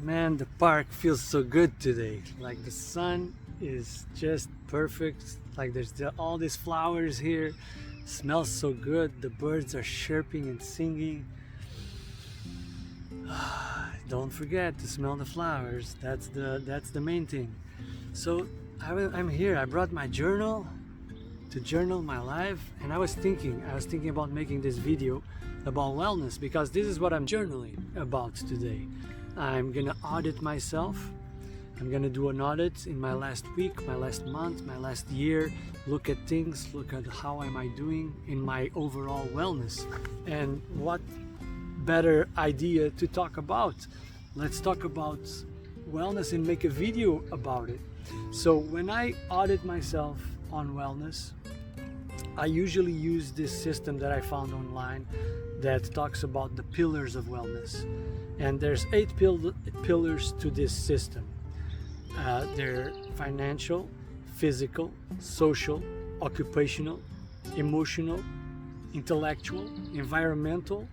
Man, the park feels so good today. Like the sun is just perfect. Like there's all these flowers here. Smells so good. The birds are chirping and singing. Don't forget to smell the flowers. That's the main thing. So I'm here. I brought my journal to journal my life, and I was thinking about making this video about wellness because this is what I'm journaling about today. I'm gonna audit myself. I'm gonna do an audit in my last week, my last month, my last year, look at things, look at how am I doing in my overall wellness. And what better idea to talk about? Let's talk about wellness and make a video about it. So when I audit myself on wellness, I usually use this system that I found online that talks about the pillars of wellness. And there's 8 pillars to this system. They're financial, physical, social, occupational, emotional, intellectual, environmental,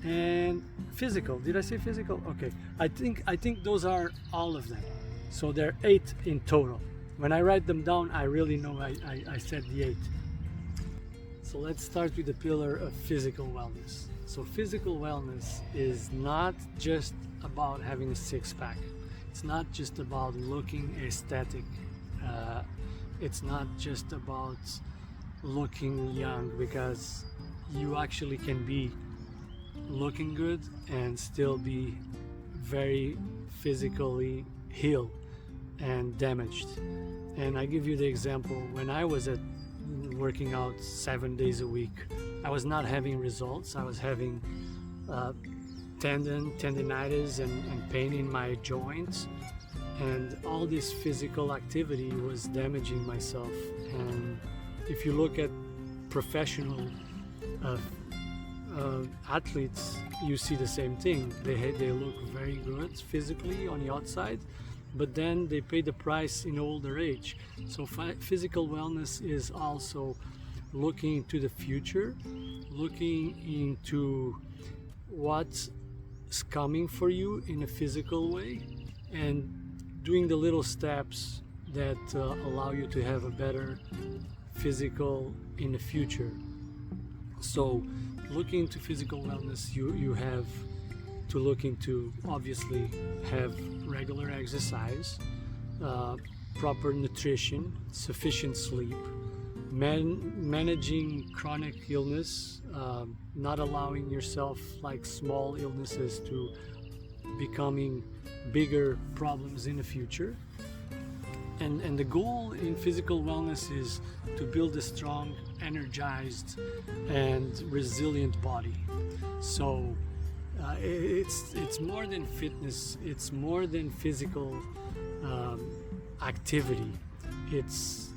and physical. Did I say physical? Okay. I think those are all of them. So there are 8 in total. When I write them down, I really know I said the 8. So let's start with the pillar of physical wellness. So physical wellness is not just about having a six-pack. It's not just about looking aesthetic. It's not just about looking young, because you actually can be looking good and still be very physically ill and damaged. And I give you the example, when I was working out 7 days a week, I was not having results. I was having tendinitis and pain in my joints, and all this physical activity was damaging myself. And if you look at professional athletes, you see the same thing. They look very good physically on the outside, but then they pay the price in older age. So physical wellness is also looking into the future, looking into what's coming for you in a physical way, and doing the little steps that allow you to have a better physical in the future. So looking into physical wellness, you have to look into, obviously, have regular exercise, proper nutrition, sufficient sleep, managing chronic illness, not allowing yourself like small illnesses to becoming bigger problems in the future. And the goal in physical wellness is to build a strong, energized, and resilient body. So it's more than fitness. It's more than physical activity. It's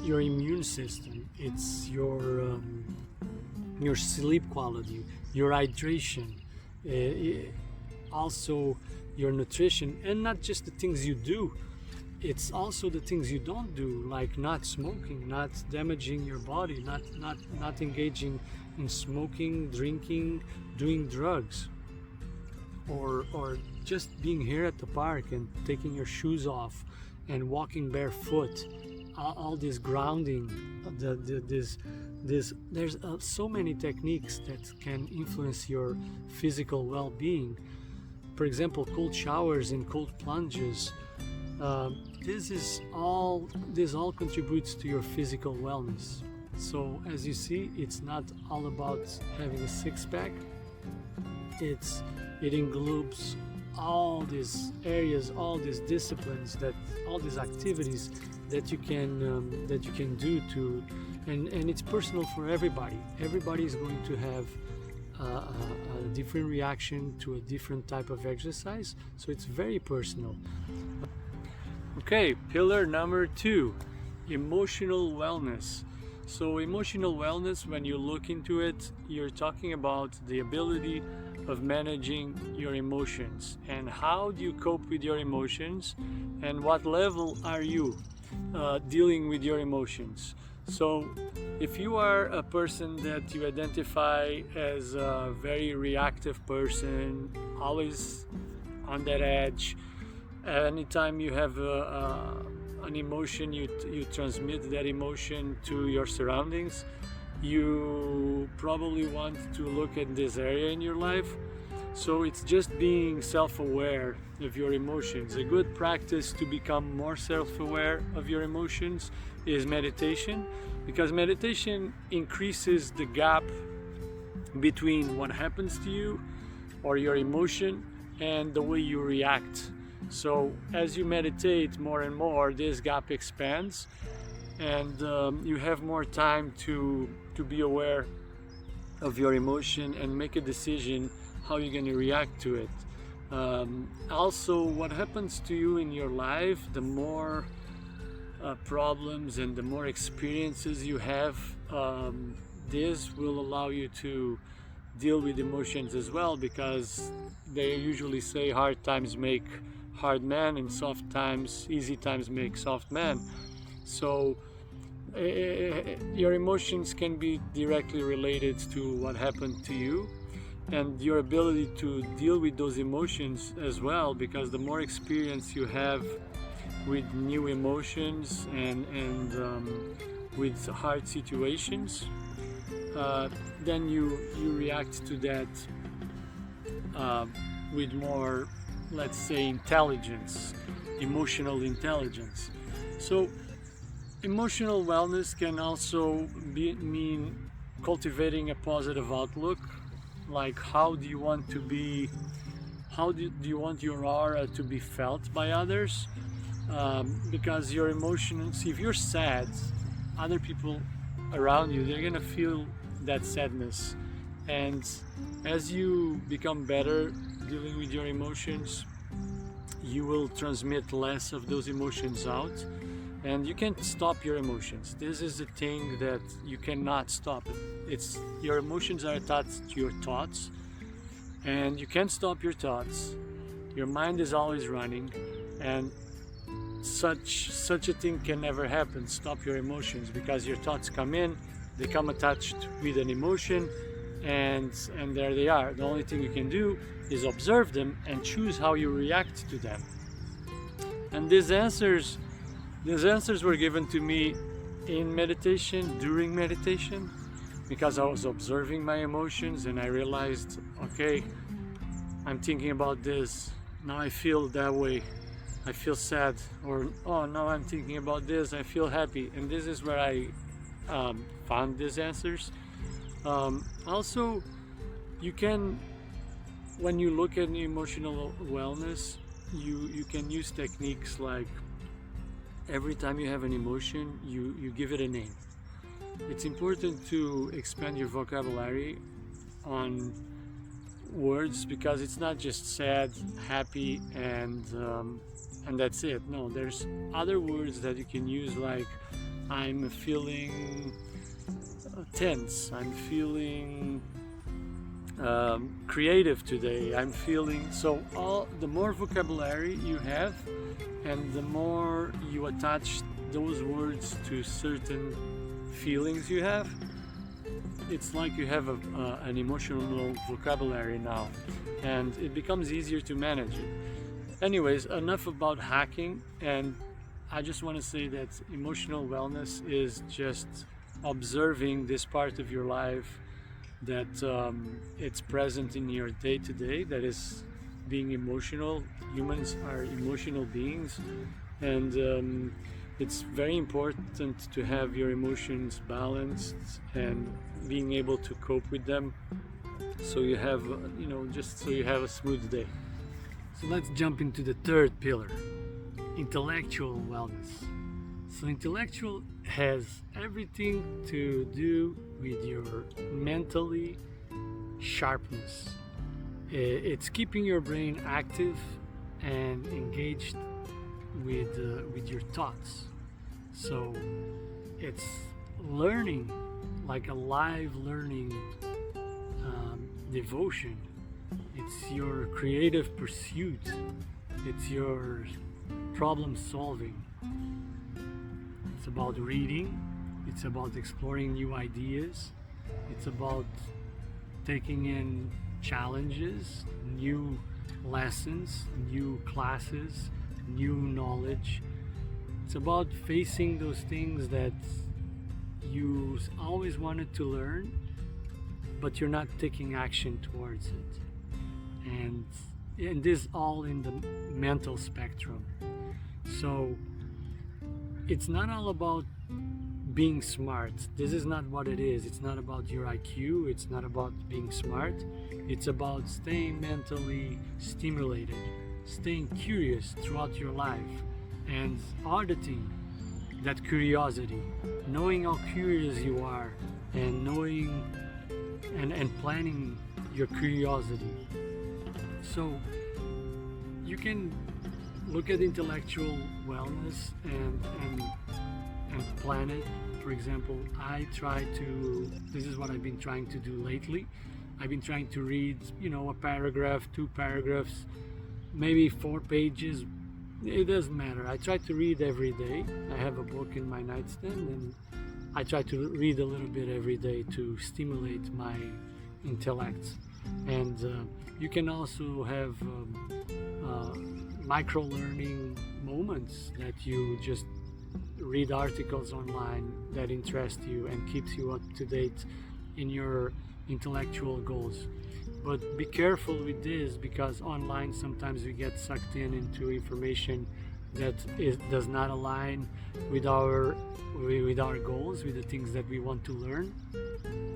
your immune system. It's your sleep quality, your hydration, also your nutrition, and not just the things you do. It's also the things you don't do, like not smoking, not damaging your body, not engaging in smoking, drinking, doing drugs, or just being here at the park and taking your shoes off and walking barefoot. All this grounding, there's so many techniques that can influence your physical well-being. For example, cold showers and cold plunges. This all contributes to your physical wellness. So as you see, it's not all about having a six-pack. It includes all these areas, all these disciplines, all these activities that you can do to, and it's personal for everybody. Everybody is going to have a different reaction to a different type of exercise, so it's very personal. Okay, pillar number 2, emotional wellness. So emotional wellness, when you look into it, you're talking about the ability of managing your emotions, and how do you cope with your emotions, and what level are you dealing with your emotions. So if you are a person that you identify as a very reactive person, always on that edge. Anytime you have an emotion, you transmit that emotion to your surroundings. You probably want to look at this area in your life. So it's just being self-aware of your emotions. A good practice to become more self-aware of your emotions is meditation, because meditation increases the gap between what happens to you or your emotion and the way you react. So as you meditate more and more, this gap expands, and you have more time to be aware of your emotion and make a decision how you're going to react to it. Also, what happens to you in your life, the more problems and the more experiences you have, this will allow you to deal with emotions as well, because they usually say hard times make hard men and easy times make soft men. So your emotions can be directly related to what happened to you and your ability to deal with those emotions as well, because the more experience you have with new emotions and with hard situations, then you react to that with more, let's say, intelligence, emotional intelligence. So emotional wellness can also mean cultivating a positive outlook. Like, how do you want your aura to be felt by others? Because your emotions, if you're sad, other people around you, they're gonna feel that sadness. And as you become better dealing with your emotions, you will transmit less of those emotions out, and you can't stop your emotions. This is the thing that you cannot stop. It's your emotions are attached to your thoughts, and you can't stop your thoughts. Your mind is always running, and such a thing can never happen. Stop your emotions, because your thoughts come in, they come attached with an emotion, and there they are. The only thing you can do is observe them and choose how you react to them. And these answers were given to me in meditation, during meditation, because I was observing my emotions and I realized, okay, I'm thinking about this, now I feel that way, I feel sad, or oh, now I'm thinking about this, I feel happy. And this is where I found these answers. Also, you can, when you look at emotional wellness, you can use techniques like, every time you have an emotion, you give it a name. It's important to expand your vocabulary on words, because it's not just sad, happy, and that's it. No, there's other words that you can use, like, I'm feeling tense, I'm feeling creative today, I'm feeling. So the more vocabulary you have, and the more you attach those words to certain feelings you have, it's like you have an emotional vocabulary now, and it becomes easier to manage it. Anyways, enough about hacking, and I just want to say that emotional wellness is just observing this part of your life that it's present in your day-to-day, that is being emotional. Humans are emotional beings, and it's very important to have your emotions balanced and being able to cope with them, so you have, just so you have a smooth day. So let's jump into the third pillar, intellectual wellness. So intellectual has everything to do with your mentally sharpness. It's keeping your brain active and engaged with your thoughts. So it's learning, like a live learning devotion. It's your creative pursuit. It's your problem solving. It's about reading. It's about exploring new ideas. It's about taking in challenges, new lessons, new classes, new knowledge. It's about facing those things that you always wanted to learn, but you're not taking action towards it. And this all in the mental spectrum. So it's not all about being smart. This is not what it is. It's not about your IQ. It's not about being smart. It's about staying mentally stimulated, staying curious throughout your life, and auditing that curiosity, knowing how curious you are, and knowing and planning your curiosity. So you can look at intellectual wellness and plan it. For example, this is what I've been trying to do lately. I've been trying to read, a paragraph, 2 paragraphs, maybe 4 pages. It doesn't matter. I try to read every day. I have a book in my nightstand, and I try to read a little bit every day to stimulate my intellect. And you can also have micro learning moments that you just read articles online that interest you and keeps you up to date in your intellectual goals. But be careful with this, because online sometimes we get sucked into information that does not align with our goals, with the things that we want to learn.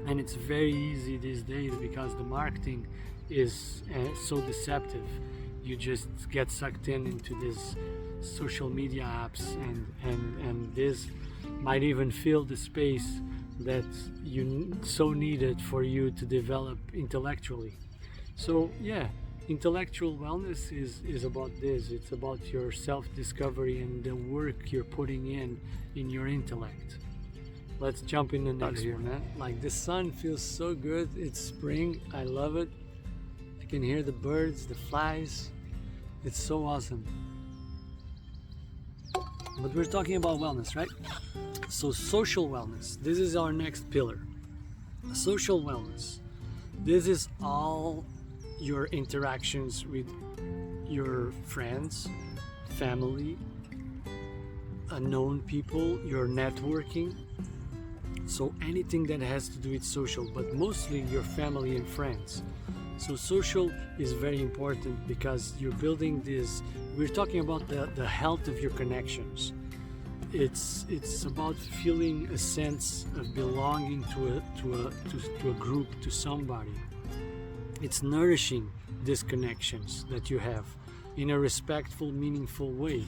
And it's very easy these days because the marketing is so deceptive. You just get sucked into these social media apps, and this might even fill the space that you so needed for you to develop intellectually. So yeah, intellectual wellness is about this. It's about your self-discovery and the work you're putting in your intellect. Let's jump in the next here, man. Like, the sun feels so good. It's spring. I love it. I can hear the birds, the flies. It's so awesome. But we're talking about wellness, right? So social wellness, this is our next pillar. Social wellness. This is all your interactions with your friends, family, unknown people, your networking. So anything that has to do with social, but mostly your family and friends. So social is very important because you're building this. We're talking about the health of your connections. It's about feeling a sense of belonging to a group, to somebody. It's nourishing these connections that you have in a respectful, meaningful way.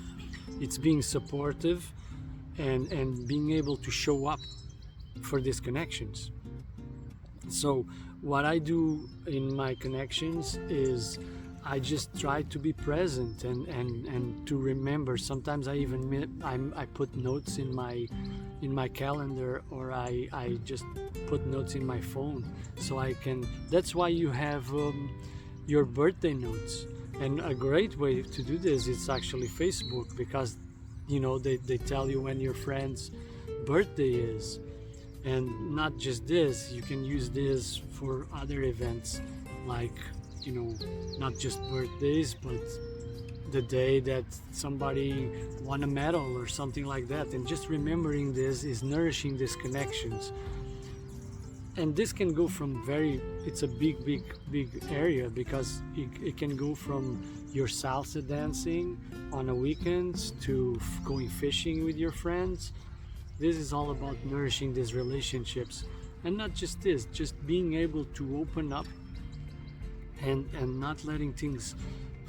It's being supportive and being able to show up for these connections. So what I do in my connections is I just try to be present and to remember. Sometimes I even I put notes in my calendar, or I just put notes in my phone, so I can. That's why you have your birthday notes. And a great way to do this is actually Facebook, because they tell you when your friend's birthday is. And not just this, you can use this for other events, like not just birthdays, but the day that somebody won a medal or something like that. And just remembering this is nourishing these connections. And this can go from it's a big area, because it can go from your salsa dancing on a weekend to going fishing with your friends. This is all about nourishing these relationships. And not just this, just being able to open up and not letting things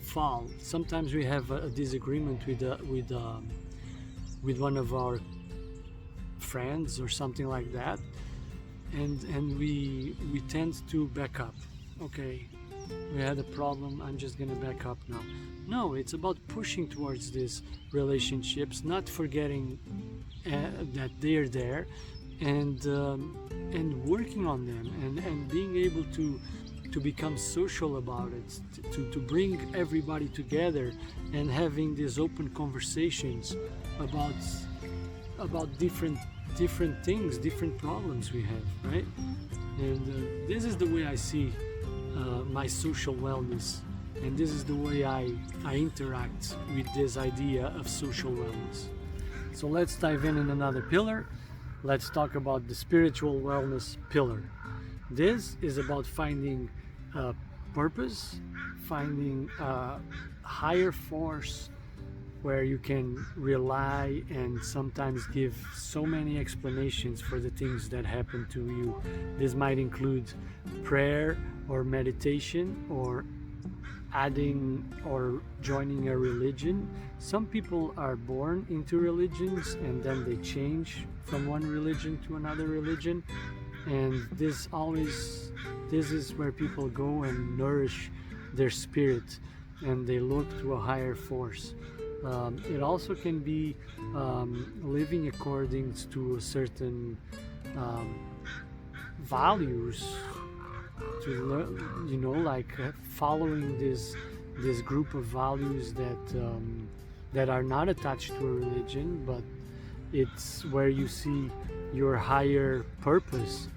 fall. Sometimes we have a disagreement with one of our friends or something like that, and we tend to back up. Okay, we had a problem, I'm just gonna back up now. No, it's about pushing towards these relationships, not forgetting that they're there, and working on them, and being able to become social about it, to bring everybody together, and having these open conversations about different things, different problems we have, right? And this is the way I see my social wellness and this is the way I interact with this idea of social wellness. So let's dive in another pillar. Let's talk about the spiritual wellness pillar. This is about finding purpose, finding a higher force where you can rely and sometimes give so many explanations for the things that happen to you. This might include prayer or meditation or adding or joining a religion. Some people are born into religions and then they change from one religion to another religion, and this is where people go and nourish their spirit and they look to a higher force. It also can be living according to certain values, to learn, like following this group of values that are not attached to a religion, but it's where you see your higher purpose.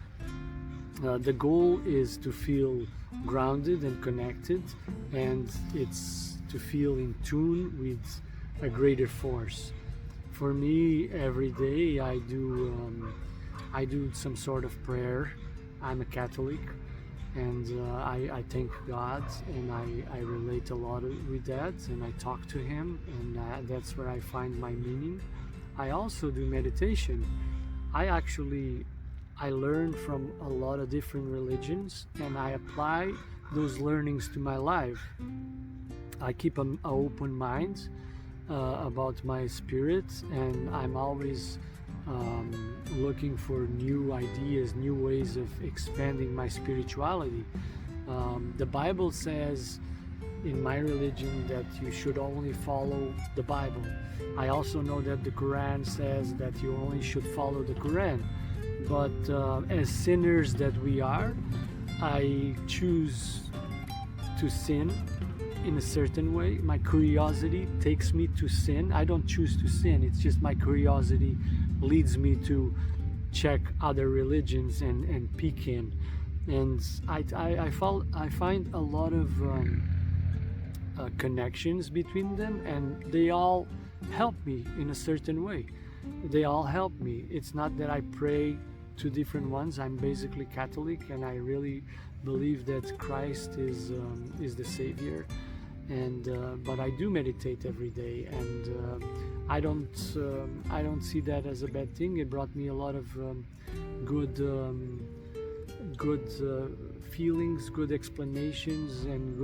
The goal is to feel grounded and connected, and it's to feel in tune with a greater force. For me, every day I do some sort of prayer. I'm a Catholic, and I thank God, and I relate a lot with that, and I talk to Him, and that's where I find my meaning. I also do meditation. I learn from a lot of different religions, and I apply those learnings to my life. I keep an open mind about my spirit, and I'm always looking for new ideas, new ways of expanding my spirituality. The Bible says in my religion that you should only follow the Bible. I also know that the Quran says that you only should follow the Quran. But as sinners that we are, I choose to sin in a certain way. My curiosity takes me to sin. I don't choose to sin, it's just my curiosity leads me to check other religions and peek in. And I find a lot of connections between them, and they all help me in a certain way. They all help me. It's not that I pray to different ones. I'm basically Catholic, and I really believe that Christ is the Savior. And but I do meditate every day, and I don't see that as a bad thing. It brought me a lot of good feelings, good explanations, and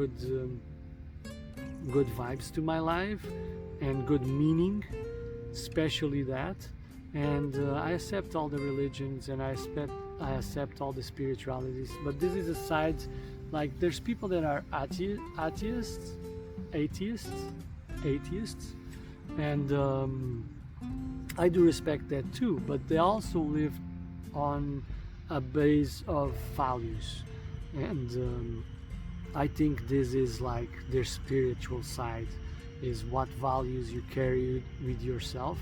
good vibes to my life, and good meaning, especially that. And I accept all the religions, and I accept all the spiritualities. But this is a side, like there's people that are atheists, and I do respect that too. But they also live on a base of values, and I think this is like their spiritual side, is what values you carry with yourself,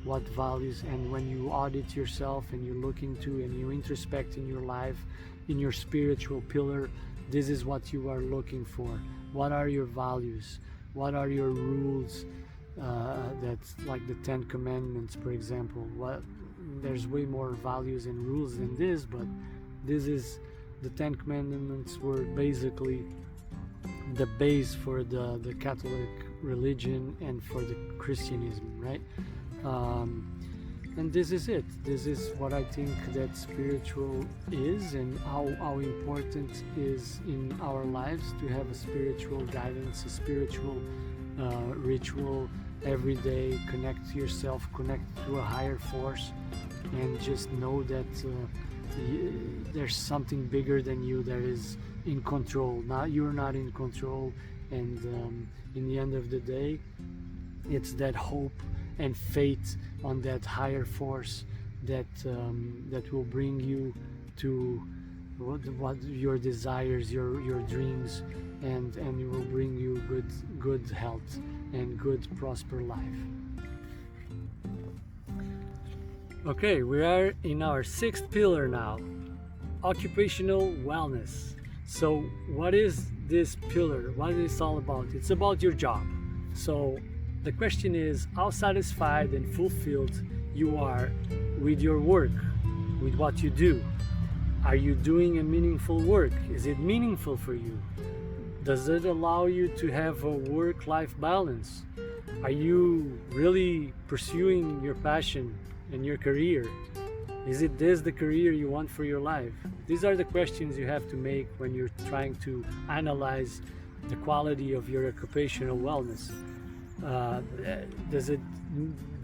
what values, and when you audit yourself and you look into and you introspect in your life, in your spiritual pillar, this is what you are looking for. What are your values? What are your rules? That's like the 10 Commandments, for example. There's way more values and rules than this, but this is the 10 Commandments were basically the base for the Catholic religion and for the Christianism, right? And this is it. This is what I think that spiritual is, and how important is in our lives to have a spiritual guidance, a spiritual ritual every day. Connect to yourself, connect to a higher force, and just know that there's something bigger than you that is in control. You're not in control, and in the end of the day, it's that hope and faith on that higher force that will bring you to what your desires, your dreams, and it will bring you good health and good prosper life. Okay, we are in our 6th pillar now, occupational wellness. So what is this pillar, what is it all about? It's about your job. So the question is, how satisfied and fulfilled you are with your work, with what you do. Are you doing a meaningful work? Is it meaningful for you? Does it allow you to have a work-life balance? Are you really pursuing your passion and your career? Is it this the career you want for your life? These are the questions you have to make when you're trying to analyze the quality of your occupational wellness.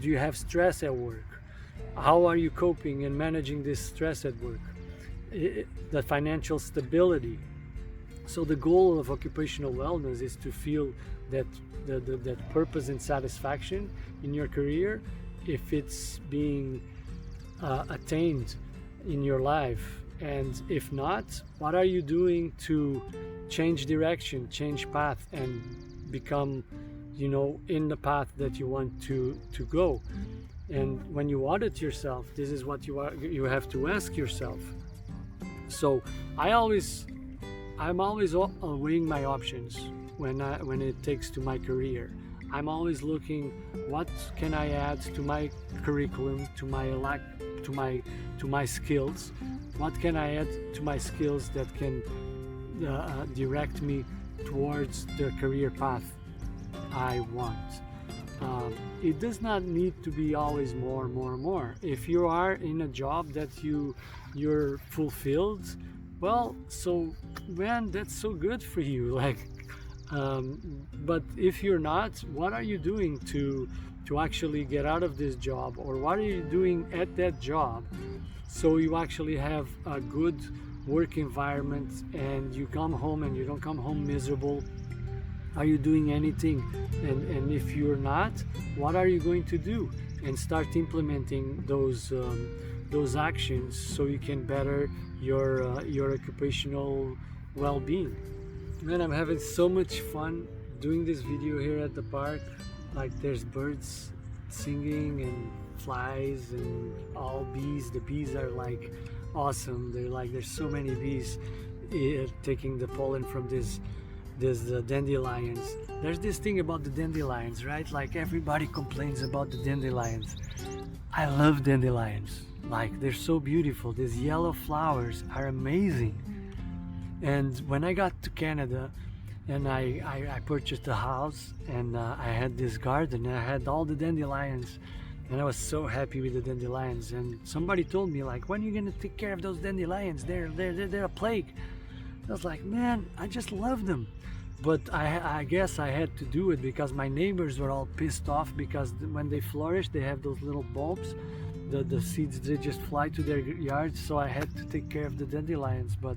Do you have stress at work? How are you coping and managing this stress at work? The financial stability. So the goal of occupational wellness is to feel that that purpose and satisfaction in your career, if it's being attained in your life, and if not, what are you doing to change direction, change path, and become, in the path that you want to go. And when you audit yourself, this is what you have to ask yourself. So I'm always weighing my options when it takes to my career. I'm always looking, what can I add to my curriculum, to my skills? What can I add to my skills that can direct me towards the career path I want? It does not need to be always more. If you are in a job that you're fulfilled, well, so man, that's so good for you. But if you're not, what are you doing to actually get out of this job, or what are you doing at that job so you actually have a good work environment and you come home and you don't come home miserable? Are you doing anything? And if you're not, what are you going to do? And start implementing those actions so you can better your occupational well-being. Man, I'm having so much fun doing this video here at the park. Like, there's birds singing and flies and all bees. The bees are like awesome. There's so many bees taking the pollen from these dandelions. There's this thing about the dandelions, right? Like, everybody complains about the dandelions. I love dandelions. Like, they're so beautiful. These yellow flowers are amazing. And when I got to Canada and I purchased a house, and I had this garden and I had all the dandelions, and I was so happy with the dandelions. And somebody told me, like, when are you gonna take care of those dandelions? They're a plague. I was like, man, I just love them. But I guess I had to do it because my neighbors were all pissed off, because when they flourish, they have those little bulbs. The seeds, they just fly to their yards, so I had to take care of the dandelions. But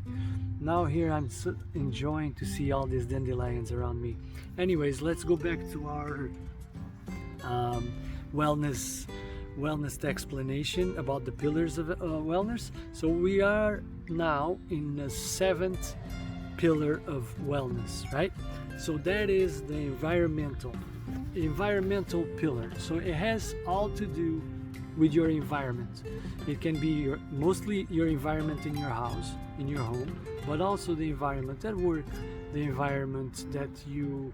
now here I'm enjoying to see all these dandelions around me. Anyways, let's go back to our wellness explanation about the pillars of wellness. So we are now in the 7th pillar of wellness, right? So that is the environmental pillar. So it has all to do with your environment. It can be mostly your environment in your house, in your home, but also the environment at work, the environment that you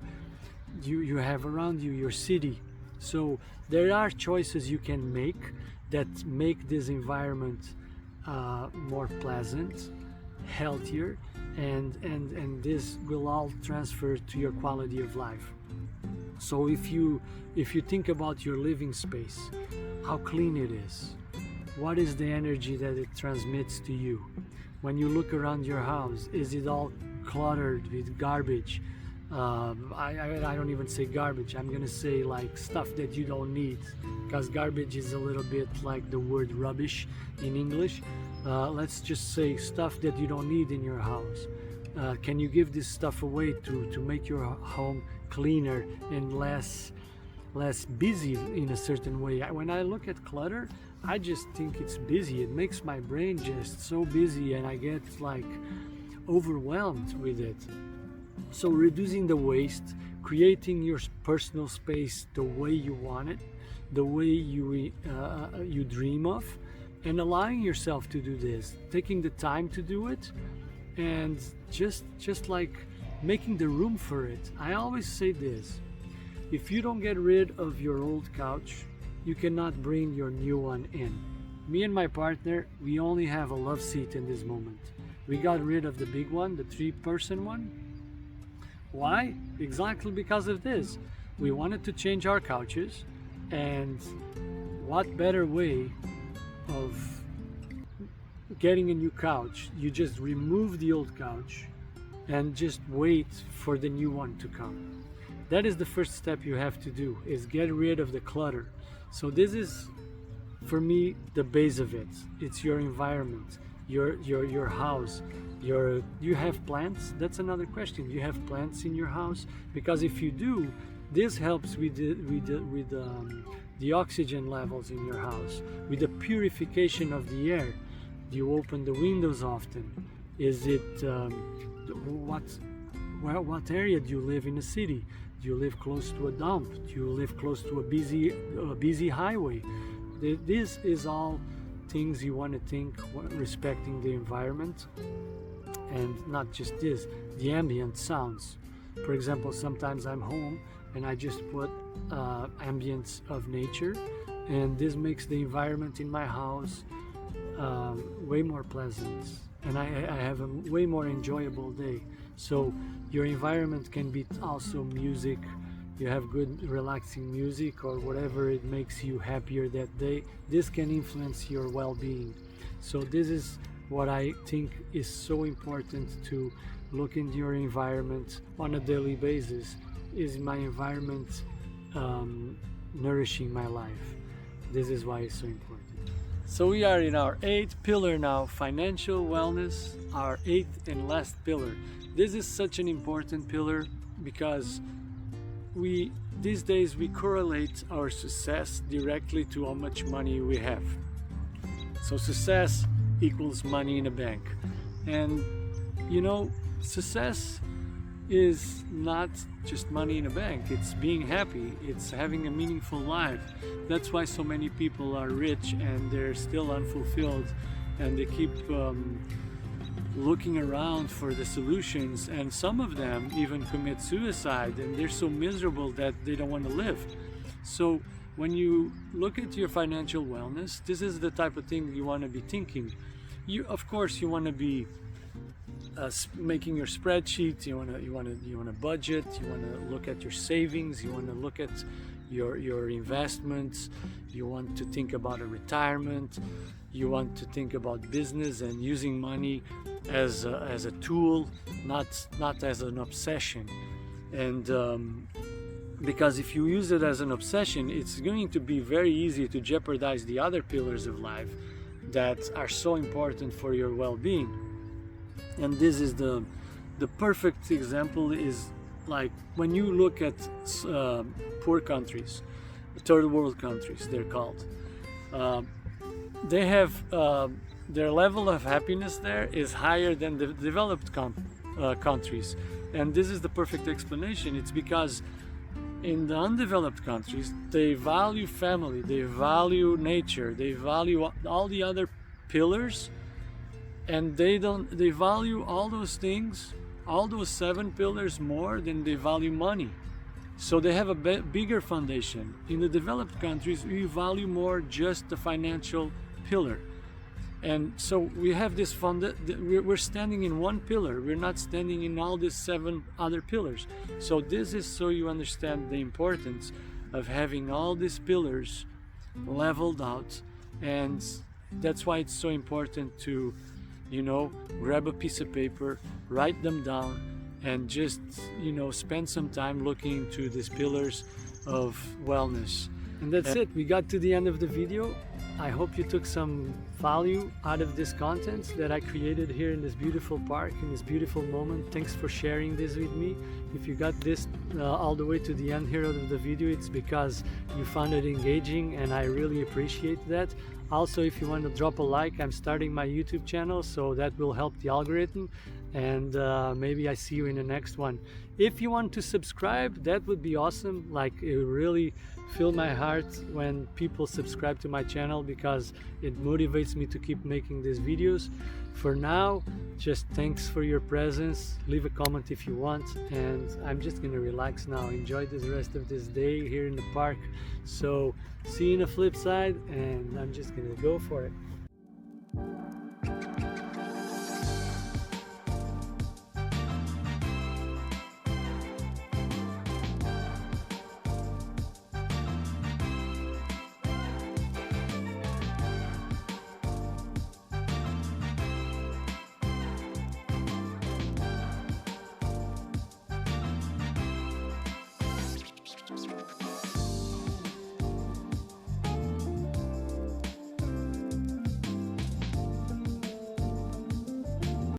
have around you, your city. So there are choices you can make that make this environment more pleasant, healthier, and this will all transfer to your quality of life. So if you think about your living space, how clean it is, what is the energy that it transmits to you? When you look around your house, is it all cluttered with garbage? I don't even say garbage, I'm gonna say like stuff that you don't need, because garbage is a little bit like the word rubbish in English. Let's just say stuff that you don't need in your house. Can you give this stuff away to make your home cleaner and less busy in a certain way? When I look at clutter, I just think it's busy. It makes my brain just so busy, and I get like overwhelmed with it. So reducing the waste, creating your personal space the way you want it, the way you dream of, and allowing yourself to do this, taking the time to do it, and just like making the room for it. I always say this: if you don't get rid of your old couch, you cannot bring your new one in. Me and my partner, we only have a love seat in this moment. We got rid of the big one, the 3-person one. Why? Exactly because of this. We wanted to change our couches, and what better way of getting a new couch? You just remove the old couch and just wait for the new one to come. That is the first step you have to do, is get rid of the clutter. So this is, for me, the base of it. It's your environment, your house. You have plants? That's another question. You have plants in your house? Because if you do, this helps with the oxygen levels in your house, with the purification of the air. Do you open the windows often? Is it what area do you live in a city? Do you live close to a dump? Do you live close to a busy highway? This is all things you want to think, respecting the environment. And not just this, the ambient sounds. For example, sometimes I'm home and I just put ambience of nature, and this makes the environment in my house way more pleasant, and I have a way more enjoyable day. So your environment can be also music. You have good relaxing music or whatever it makes you happier that day. This can influence your well-being. So this is what I think is so important, to look into your environment on a daily basis. Is my environment nourishing my life? This is why it's so important. So we are in our 8th pillar now, financial wellness, our 8th and last pillar. This is such an important pillar because these days we correlate our success directly to how much money we have. So success equals money in a bank. And you know, success is not just money in a bank. It's being happy. It's having a meaningful life. That's why so many people are rich and they're still unfulfilled, and they keep looking around for the solutions, and some of them even commit suicide, and they're so miserable that they don't want to live. So when you look at your financial wellness, this is the type of thing you want to be thinking. Of course, you want to be making your spreadsheet. You want to budget. You want to look at your savings. You want to look at your investments. You want to think about a retirement. You want to think about business and using money as a tool, not as an obsession. And because if you use it as an obsession, it's going to be very easy to jeopardize the other pillars of life that are so important for your well-being. And this is the perfect example, is like when you look at poor countries, third world countries they're called. They have their level of happiness there is higher than the developed countries. And this is the perfect explanation. It's because in the undeveloped countries, they value family, they value nature, they value all the other pillars, and they value all those things, all those 7 pillars, more than they value money. So they have a bigger foundation. In the developed countries, we value more just the financial pillar. And so we have this we're standing in one pillar. We're not standing in all these 7 other pillars. So this is so you understand the importance of having all these pillars leveled out. And that's why it's so important to, grab a piece of paper, write them down, and just, spend some time looking into these pillars of wellness. And that's it. We got to the end of the video. I hope you took some value out of this content that I created here in this beautiful park, in this beautiful moment. Thanks for sharing this with me. If you got this all the way to the end here of the video, it's because you found it engaging, and I really appreciate that. Also, if you want to drop a like, I'm starting my YouTube channel, so that will help the algorithm. and maybe I see you in the next one. If you want to subscribe, that would be awesome. Like, it really fill my heart when people subscribe to my channel, because it motivates me to keep making these videos. For now, just thanks for your presence. Leave a comment if you want, and I'm just gonna relax now, enjoy the rest of this day here in the park. So see you in the flip side, and I'm just gonna go for it.